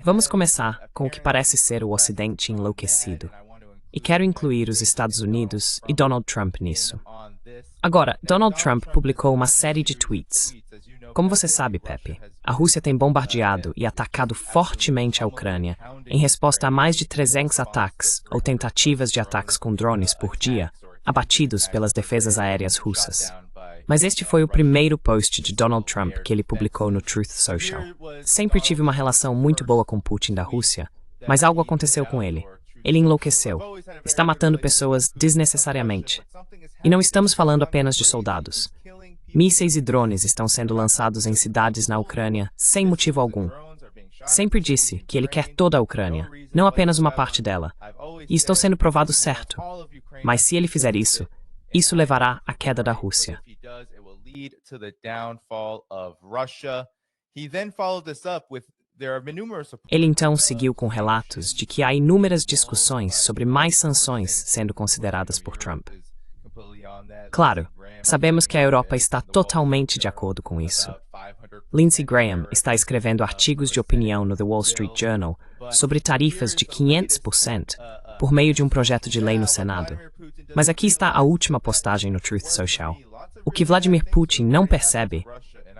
Vamos começar com o que parece ser o Ocidente enlouquecido. E quero incluir os Estados Unidos e Donald Trump nisso. Agora, Donald Trump publicou uma série de tweets. Como você sabe, Pepe, a Rússia tem bombardeado e atacado fortemente a Ucrânia em resposta a mais de 300 ataques ou tentativas de ataques com drones por dia, abatidos pelas defesas aéreas russas. Mas este foi o primeiro post de Donald Trump que ele publicou no Truth Social. Sempre tive uma relação muito boa com Putin da Rússia, mas algo aconteceu com ele. Ele enlouqueceu. Está matando pessoas desnecessariamente. E não estamos falando apenas de soldados. Mísseis e drones estão sendo lançados em cidades na Ucrânia sem motivo algum. Sempre disse que ele quer toda a Ucrânia, não apenas uma parte dela. E estou sendo provado certo. Mas se ele fizer isso, isso levará à queda da Rússia. Ele então seguiu com relatos de que há inúmeras discussões sobre mais sanções sendo consideradas por Trump. Claro, sabemos que a Europa está totalmente de acordo com isso. Lindsey Graham está escrevendo artigos de opinião no The Wall Street Journal sobre tarifas de 500% por meio de um projeto de lei no Senado. Mas aqui está a última postagem no Truth Social. O que Vladimir Putin não percebe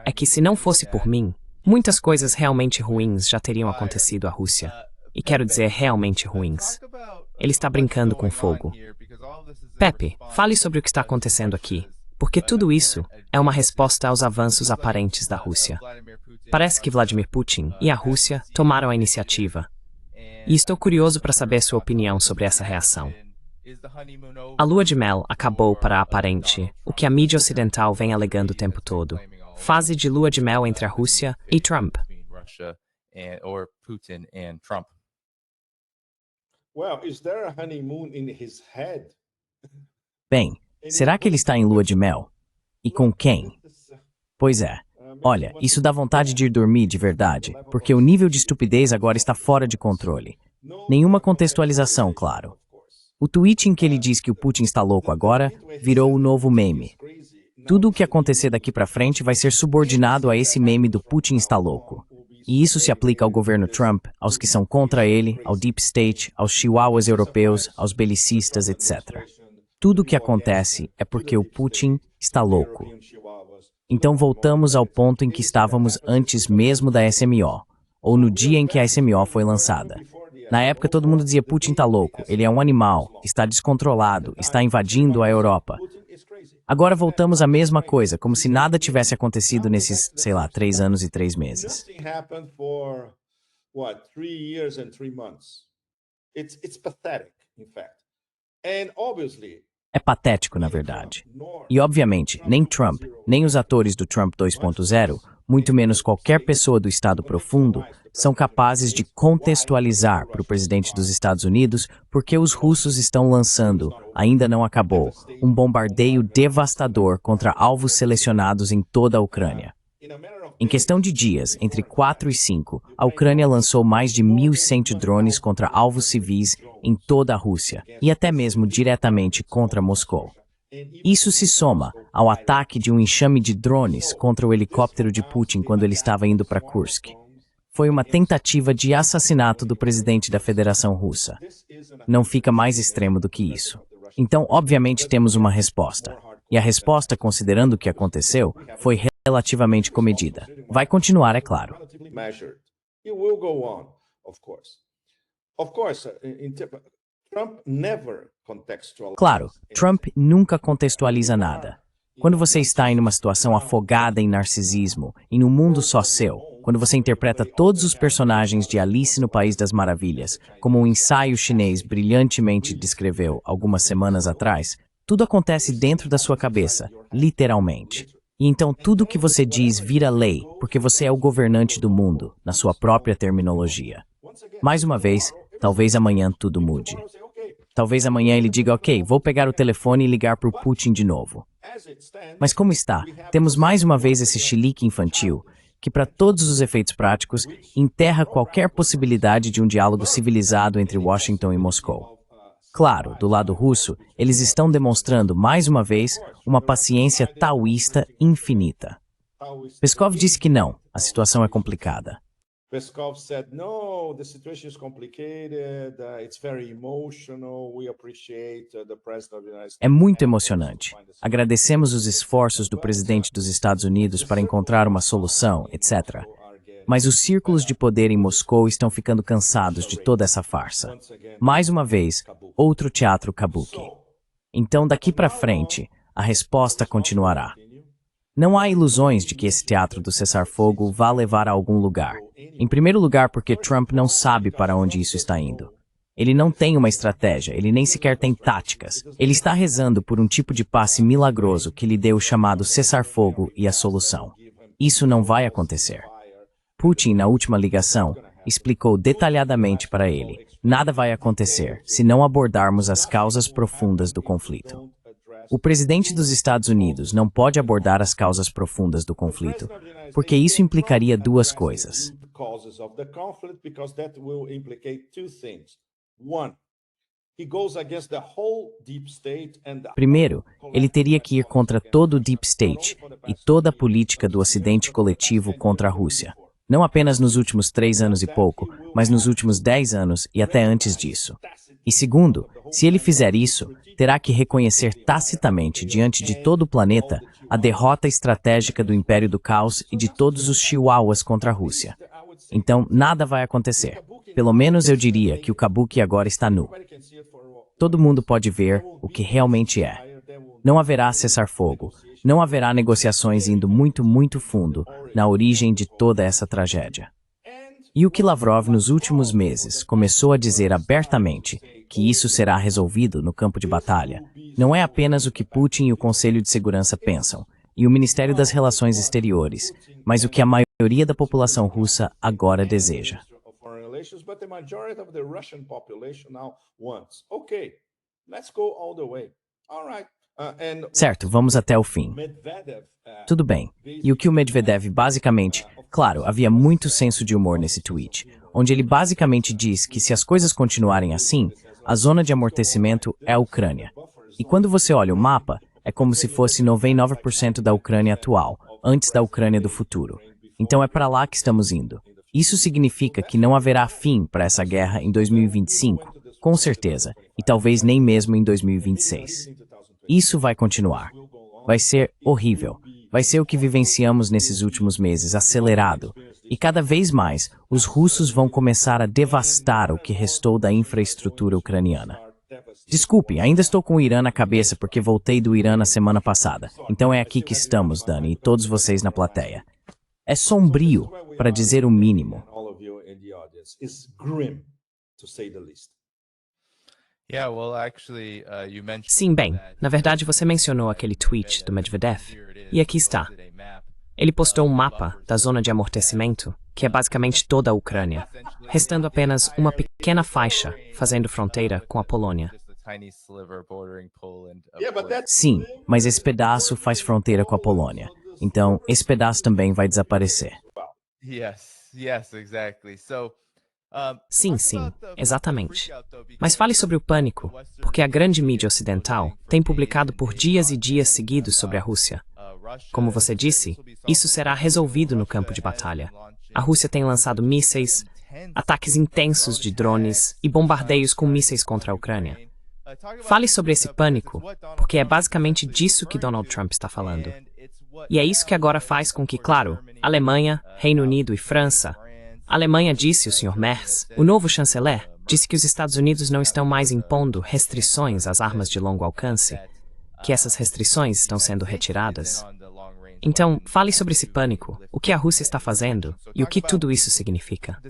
é que, se não fosse por mim, muitas coisas realmente ruins já teriam acontecido à Rússia. E quero dizer realmente ruins. Ele está brincando com fogo. Pepe, fale sobre o que está acontecendo aqui, porque tudo isso é uma resposta aos avanços aparentes da Rússia. Parece que Vladimir Putin e a Rússia tomaram a iniciativa. E estou curioso para saber sua opinião sobre essa reação. A lua de mel acabou para a aparente, o que a mídia ocidental vem alegando o tempo todo. Fase de lua de mel entre a Rússia e Trump. Bem, será que ele está em lua de mel? E com quem? Pois é. Olha, isso dá vontade de ir dormir de verdade, porque o nível de estupidez agora está fora de controle. Nenhuma contextualização, claro. O tweet em que ele diz que o Putin está louco agora virou o novo meme. Tudo o que acontecer daqui para frente vai ser subordinado a esse meme do Putin está louco. E isso se aplica ao governo Trump, aos que são contra ele, ao Deep State, aos chihuahuas europeus, aos belicistas, etc. Tudo o que acontece é porque o Putin está louco. Então voltamos ao ponto em que estávamos antes mesmo da SMO, ou no dia em que a SMO foi lançada. Na época todo mundo dizia Putin está louco, ele é um animal, está descontrolado, está invadindo a Europa. Agora voltamos à mesma coisa, como se nada tivesse acontecido nesses, 3 anos e 3 meses. É patético, na verdade. E, obviamente, nem Trump, nem os atores do Trump 2.0, muito menos qualquer pessoa do Estado profundo, são capazes de contextualizar para o presidente dos Estados Unidos porque os russos estão lançando, ainda não acabou, um bombardeio devastador contra alvos selecionados em toda a Ucrânia. Em questão de dias, entre 4 e 5, a Ucrânia lançou mais de 1.100 drones contra alvos civis em toda a Rússia, e até mesmo diretamente contra Moscou. Isso se soma ao ataque de um enxame de drones contra o helicóptero de Putin quando ele estava indo para Kursk. Foi uma tentativa de assassinato do presidente da Federação Russa. Não fica mais extremo do que isso. Então, obviamente, temos uma resposta. E a resposta, considerando o que aconteceu, foi relativamente comedida. Vai continuar, é claro. Claro, Trump nunca contextualiza nada. Quando você está em uma situação afogada em narcisismo, em um mundo só seu, quando você interpreta todos os personagens de Alice no País das Maravilhas, como um ensaio chinês brilhantemente descreveu algumas semanas atrás, tudo acontece dentro da sua cabeça, literalmente. E então tudo o que você diz vira lei, porque você é o governante do mundo, na sua própria terminologia. Mais uma vez, talvez amanhã tudo mude. Talvez amanhã ele diga, ok, vou pegar o telefone e ligar para o Putin de novo. Mas como está, temos mais uma vez esse chilique infantil, que para todos os efeitos práticos, enterra qualquer possibilidade de um diálogo civilizado entre Washington e Moscou. Claro, do lado russo, eles estão demonstrando, mais uma vez, uma paciência taoísta infinita. Peskov disse que não, a situação é complicada. Peskov said, no, the situation is complicated, it's very emotional, we appreciate the President of the United States. É muito emocionante. Agradecemos os esforços do presidente dos Estados Unidos para encontrar uma solução, etc. Mas os círculos de poder em Moscou estão ficando cansados de toda essa farsa. Mais uma vez, outro teatro kabuki. Então, daqui para frente, a resposta continuará. Não há ilusões de que esse teatro do cessar-fogo vá levar a algum lugar. Em primeiro lugar, porque Trump não sabe para onde isso está indo. Ele não tem uma estratégia, ele nem sequer tem táticas. Ele está rezando por um tipo de passe milagroso que lhe dê o chamado cessar-fogo e a solução. Isso não vai acontecer. Putin, na última ligação, explicou detalhadamente para ele: nada vai acontecer se não abordarmos as causas profundas do conflito. O presidente dos Estados Unidos não pode abordar as causas profundas do conflito, porque isso implicaria duas coisas. Primeiro, ele teria que ir contra todo o Deep State e toda a política do Ocidente coletivo contra a Rússia. Não apenas nos últimos 3 anos e pouco, mas nos últimos 10 anos e até antes disso. E segundo, se ele fizer isso, terá que reconhecer tacitamente diante de todo o planeta a derrota estratégica do Império do Caos e de todos os chihuahuas contra a Rússia. Então, nada vai acontecer. Pelo menos eu diria que o kabuki agora está nu. Todo mundo pode ver o que realmente é. Não haverá cessar-fogo. Não haverá negociações indo muito, muito fundo na origem de toda essa tragédia. E o que Lavrov nos últimos meses começou a dizer abertamente, que isso será resolvido no campo de batalha, não é apenas o que Putin e o Conselho de Segurança pensam, e o Ministério das Relações Exteriores, mas o que a maioria da população russa agora deseja. Certo, vamos até o fim. Tudo bem. E o que o Medvedev basicamente... Claro, havia muito senso de humor nesse tweet, onde ele basicamente diz que se as coisas continuarem assim, a zona de amortecimento é a Ucrânia. E quando você olha o mapa, é como se fosse 99% da Ucrânia atual, antes da Ucrânia do futuro. Então é para lá que estamos indo. Isso significa que não haverá fim para essa guerra em 2025, com certeza, e talvez nem mesmo em 2026. Isso vai continuar. Vai ser horrível. Vai ser o que vivenciamos nesses últimos meses, acelerado. E cada vez mais, os russos vão começar a devastar o que restou da infraestrutura ucraniana. Desculpe, ainda estou com o Irã na cabeça porque voltei do Irã na semana passada. Então é aqui que estamos, Dani, e todos vocês na plateia. É sombrio, para dizer o mínimo. Sim, bem, na verdade você mencionou aquele tweet do Medvedev, e aqui está. Ele postou um mapa da zona de amortecimento, que é basicamente toda a Ucrânia, restando apenas uma pequena faixa fazendo fronteira com a Polônia. Sim, mas esse pedaço faz fronteira com a Polônia. Então, esse pedaço também vai desaparecer. Sim, exatamente. Mas fale sobre o pânico, porque a grande mídia ocidental tem publicado por dias e dias seguidos sobre a Rússia. Como você disse, isso será resolvido no campo de batalha. A Rússia tem lançado mísseis, ataques intensos de drones e bombardeios com mísseis contra a Ucrânia. Fale sobre esse pânico, porque é basicamente disso que Donald Trump está falando. E é isso que agora faz com que, claro, Alemanha, Reino Unido e França... A Alemanha disse, o Sr. Merz, o novo chanceler, disse que os Estados Unidos não estão mais impondo restrições às armas de longo alcance, que essas restrições estão sendo retiradas. Então, fale sobre esse pânico, o que a Rússia está fazendo e o que tudo isso significa.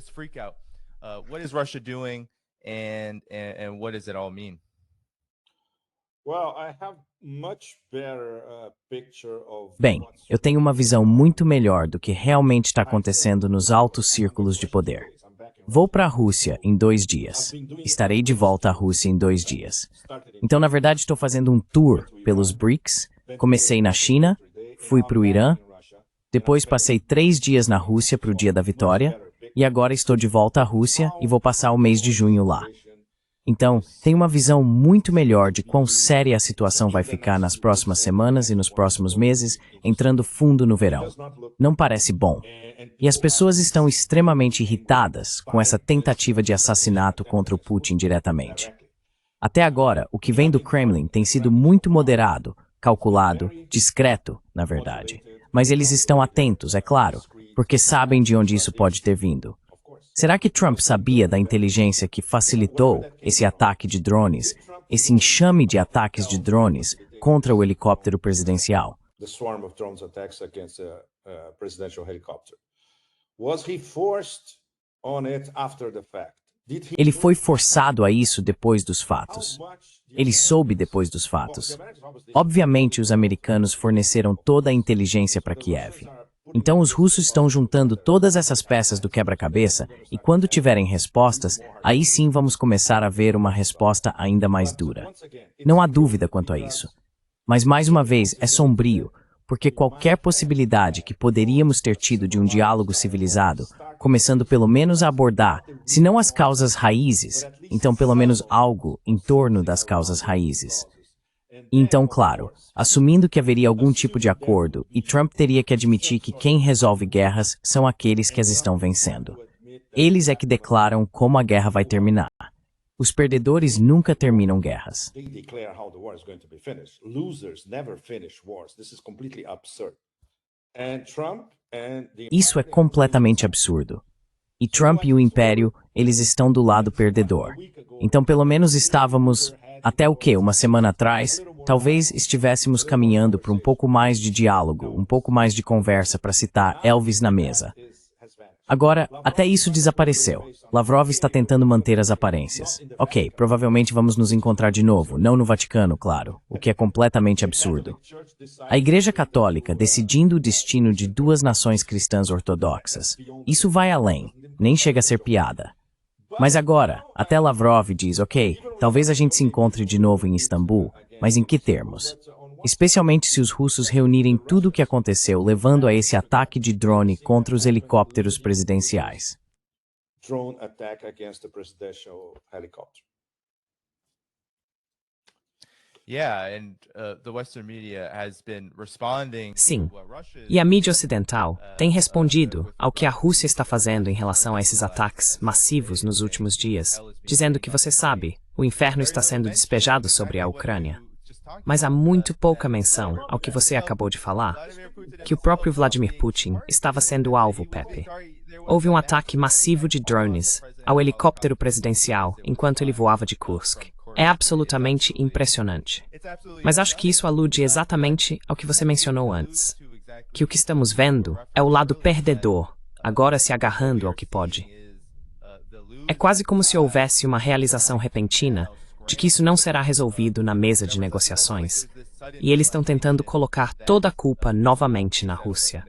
Bem, eu tenho uma visão muito melhor do que realmente está acontecendo nos altos círculos de poder. Vou para a Rússia em 2 dias. Estarei de volta à Rússia em 2 dias. Então, na verdade, estou fazendo um tour pelos BRICS. Comecei na China, fui para o Irã, depois passei 3 dias na Rússia para o Dia da Vitória, e agora estou de volta à Rússia e vou passar o mês de junho lá. Então, tem uma visão muito melhor de quão séria a situação vai ficar nas próximas semanas e nos próximos meses, entrando fundo no verão. Não parece bom. E as pessoas estão extremamente irritadas com essa tentativa de assassinato contra o Putin diretamente. Até agora, o que vem do Kremlin tem sido muito moderado, calculado, discreto, na verdade. Mas eles estão atentos, é claro, porque sabem de onde isso pode ter vindo. Será que Trump sabia da inteligência que facilitou esse ataque de drones, esse enxame de ataques de drones contra o helicóptero presidencial? Ele foi forçado a isso depois dos fatos. Ele soube depois dos fatos. Obviamente, os americanos forneceram toda a inteligência para Kiev. Então, os russos estão juntando todas essas peças do quebra-cabeça e quando tiverem respostas, aí sim vamos começar a ver uma resposta ainda mais dura. Não há dúvida quanto a isso. Mas, mais uma vez, é sombrio, porque qualquer possibilidade que poderíamos ter tido de um diálogo civilizado, começando pelo menos a abordar, se não as causas raízes, então pelo menos algo em torno das causas raízes. E então, claro, assumindo que haveria algum tipo de acordo, e Trump teria que admitir que quem resolve guerras são aqueles que as estão vencendo. Eles é que declaram como a guerra vai terminar. Os perdedores nunca terminam guerras. Isso é completamente absurdo. E Trump e o Império, eles estão do lado perdedor. Então, pelo menos estávamos, até o quê? Uma semana atrás, talvez estivéssemos caminhando para um pouco mais de diálogo, um pouco mais de conversa, para citar Elvis na mesa. Agora, até isso desapareceu. Lavrov está tentando manter as aparências. Ok, provavelmente vamos nos encontrar de novo, não no Vaticano, claro, o que é completamente absurdo. A Igreja Católica decidindo o destino de duas nações cristãs ortodoxas. Isso vai além, nem chega a ser piada. Mas agora, até Lavrov diz, ok, talvez a gente se encontre de novo em Istambul, mas em que termos? Especialmente se os russos reunirem tudo o que aconteceu, levando a esse ataque de drone contra os helicópteros presidenciais. Sim, e a mídia ocidental tem respondido ao que a Rússia está fazendo em relação a esses ataques massivos nos últimos dias, dizendo que você sabe, o inferno está sendo despejado sobre a Ucrânia. Mas há muito pouca menção ao que você acabou de falar, que o próprio Vladimir Putin estava sendo alvo, Pepe. Houve um ataque massivo de drones ao helicóptero presidencial enquanto ele voava de Kursk. É absolutamente impressionante. Mas acho que isso alude exatamente ao que você mencionou antes, que o que estamos vendo é o lado perdedor, agora se agarrando ao que pode. É quase como se houvesse uma realização repentina de que isso não será resolvido na mesa de negociações, e eles estão tentando colocar toda a culpa novamente na Rússia.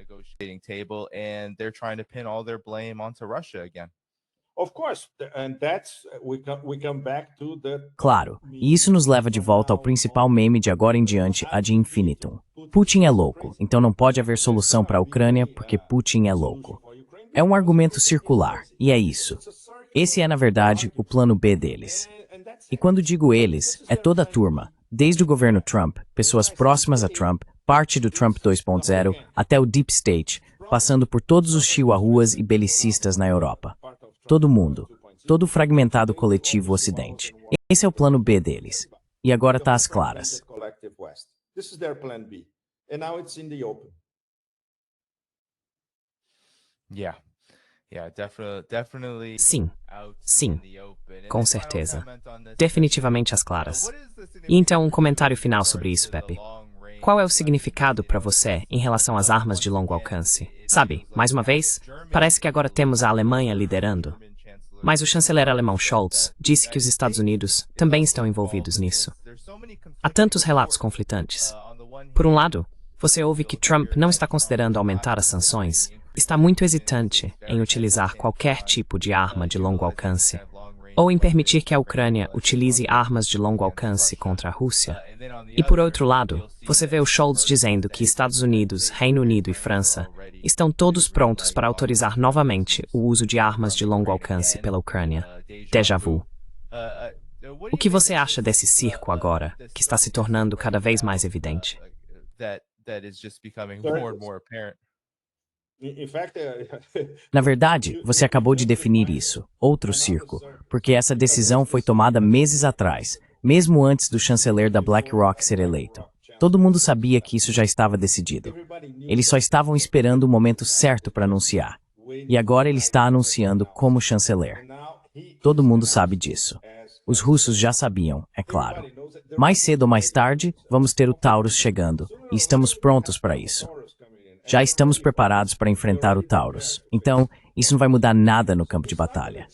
Claro, e isso nos leva de volta ao principal meme de agora em diante, ad infinitum. Putin é louco, então não pode haver solução para a Ucrânia porque Putin é louco. É um argumento circular, e é isso. Esse é, na verdade, o plano B deles. E quando digo eles, é toda a turma, desde o governo Trump, pessoas próximas a Trump, parte do Trump 2.0, até o Deep State, passando por todos os chihuahuas e belicistas na Europa. Todo mundo, todo o fragmentado coletivo Ocidente. Esse é o plano B deles. E agora está às claras. Sim, sim, com certeza. Definitivamente às claras. E então, um comentário final sobre isso, Pepe. Qual é o significado para você em relação às armas de longo alcance? Sabe, mais uma vez, parece que agora temos a Alemanha liderando. Mas o chanceler alemão Scholz disse que os Estados Unidos também estão envolvidos nisso. Há tantos relatos conflitantes. Por um lado, você ouve que Trump não está considerando aumentar as sanções, está muito hesitante em utilizar qualquer tipo de arma de longo alcance, ou em permitir que a Ucrânia utilize armas de longo alcance contra a Rússia. E por outro lado, você vê o Scholz dizendo que Estados Unidos, Reino Unido e França estão todos prontos para autorizar novamente o uso de armas de longo alcance pela Ucrânia. Déjà vu. O que você acha desse circo agora, que está se tornando cada vez mais evidente? In fact, Na verdade, você acabou de definir isso, outro circo, porque essa decisão foi tomada meses atrás, mesmo antes do chanceler da BlackRock ser eleito. Todo mundo sabia que isso já estava decidido. Eles só estavam esperando o momento certo para anunciar. E agora ele está anunciando como chanceler. Todo mundo sabe disso. Os russos já sabiam, é claro. Mais cedo ou mais tarde, vamos ter o Taurus chegando, e estamos prontos para isso. Já estamos preparados para enfrentar o Taurus. Então, isso não vai mudar nada no campo de batalha.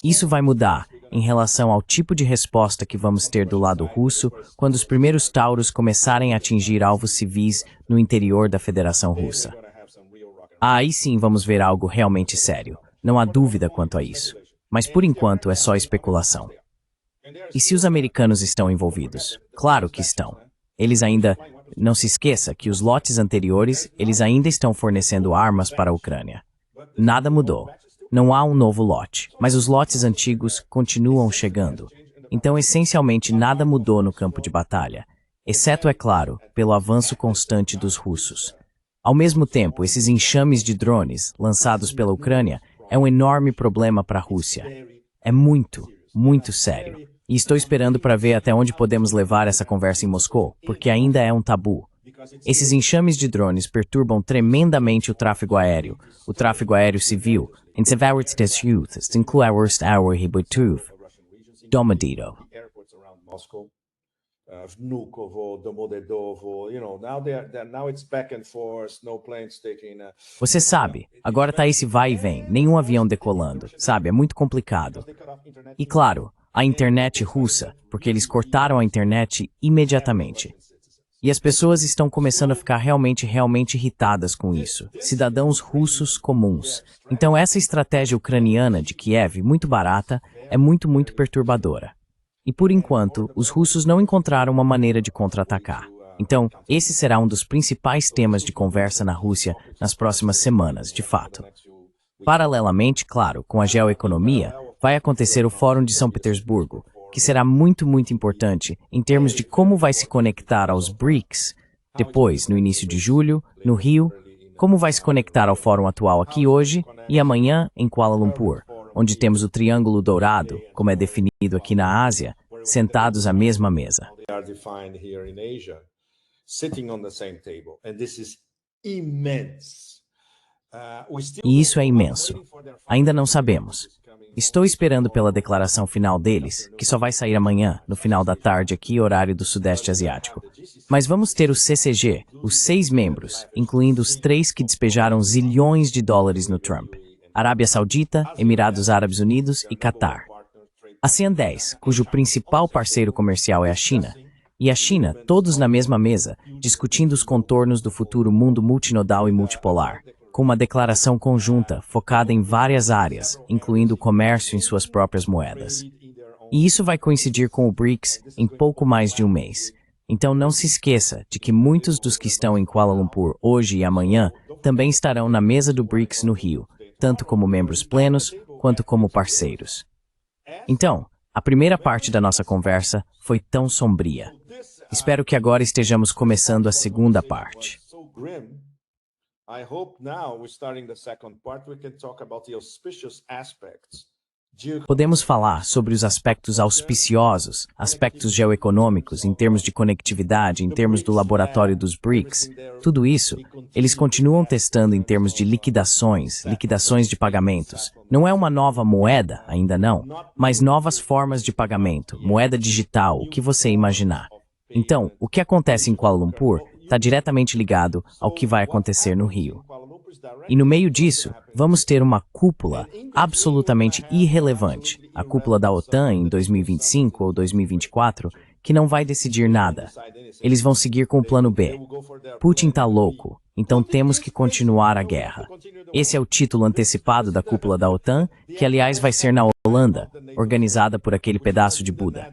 Isso vai mudar em relação ao tipo de resposta que vamos ter do lado russo quando os primeiros Taurus começarem a atingir alvos civis no interior da Federação Russa. Aí sim vamos ver algo realmente sério. Não há dúvida quanto a isso. Mas por enquanto é só especulação. E se os americanos estão envolvidos? Claro que estão. Eles ainda... Não se esqueça que os lotes anteriores, eles ainda estão fornecendo armas para a Ucrânia. Nada mudou. Não há um novo lote, mas os lotes antigos continuam chegando. Então, essencialmente, nada mudou no campo de batalha, exceto, é claro, pelo avanço constante dos russos. Ao mesmo tempo, esses enxames de drones lançados pela Ucrânia é um enorme problema para a Rússia. É muito, muito sério. E estou esperando para ver até onde podemos levar essa conversa em Moscou, porque ainda é um tabu. Esses enxames de drones perturbam tremendamente o tráfego aéreo civil, Vnukovo, Domodedovo, now it's back and forth, no planes taking. Você sabe, agora tá esse vai e vem, nenhum avião decolando, sabe, é muito complicado. E claro, a internet russa, porque eles cortaram a internet imediatamente. E as pessoas estão começando a ficar realmente irritadas com isso. Cidadãos russos comuns. Então essa estratégia ucraniana de Kiev, muito barata, é muito perturbadora. E por enquanto, os russos não encontraram uma maneira de contra-atacar. Então, esse será um dos principais temas de conversa na Rússia nas próximas semanas, de fato. Paralelamente, claro, com a geoeconomia, vai acontecer o Fórum de São Petersburgo, que será muito importante em termos de como vai se conectar aos BRICS, depois, no início de julho, no Rio, como vai se conectar ao Fórum atual aqui hoje e amanhã em Kuala Lumpur, onde temos o Triângulo Dourado, como é definido aqui na Ásia, sentados à mesma mesa. E isso é imenso. Ainda não sabemos. Estou esperando pela declaração final deles, que só vai sair amanhã, no final da tarde aqui, horário do Sudeste Asiático. Mas vamos ter o CCG, os 6 membros, incluindo os 3 que despejaram zilhões de dólares no Trump. Arábia Saudita, Emirados Árabes Unidos e Catar. A ASEAN 10, cujo principal parceiro comercial é a China, e a China, todos na mesma mesa, discutindo os contornos do futuro mundo multinodal e multipolar, com uma declaração conjunta focada em várias áreas, incluindo o comércio em suas próprias moedas. E isso vai coincidir com o BRICS em pouco mais de um mês. Então não se esqueça de que muitos dos que estão em Kuala Lumpur hoje e amanhã também estarão na mesa do BRICS no Rio, tanto como membros plenos quanto como parceiros. Então, a primeira parte da nossa conversa foi tão sombria. Espero que agora estejamos começando a segunda parte. I hope now we're starting the second part, we can talk about the auspicious aspects. Podemos falar sobre os aspectos auspiciosos, aspectos geoeconômicos, em termos de conectividade, em termos do laboratório dos BRICS. Tudo isso, eles continuam testando em termos de liquidações de pagamentos. Não é uma nova moeda, ainda não, mas novas formas de pagamento, moeda digital, o que você imaginar. Então, o que acontece em Kuala Lumpur está diretamente ligado ao que vai acontecer no Rio. E no meio disso, vamos ter uma cúpula absolutamente irrelevante, a cúpula da OTAN em 2025 ou 2024, que não vai decidir nada. Eles vão seguir com o plano B. Putin tá louco, então temos que continuar a guerra. Esse é o título antecipado da cúpula da OTAN, que aliás vai ser na Holanda, organizada por aquele pedaço de Buda.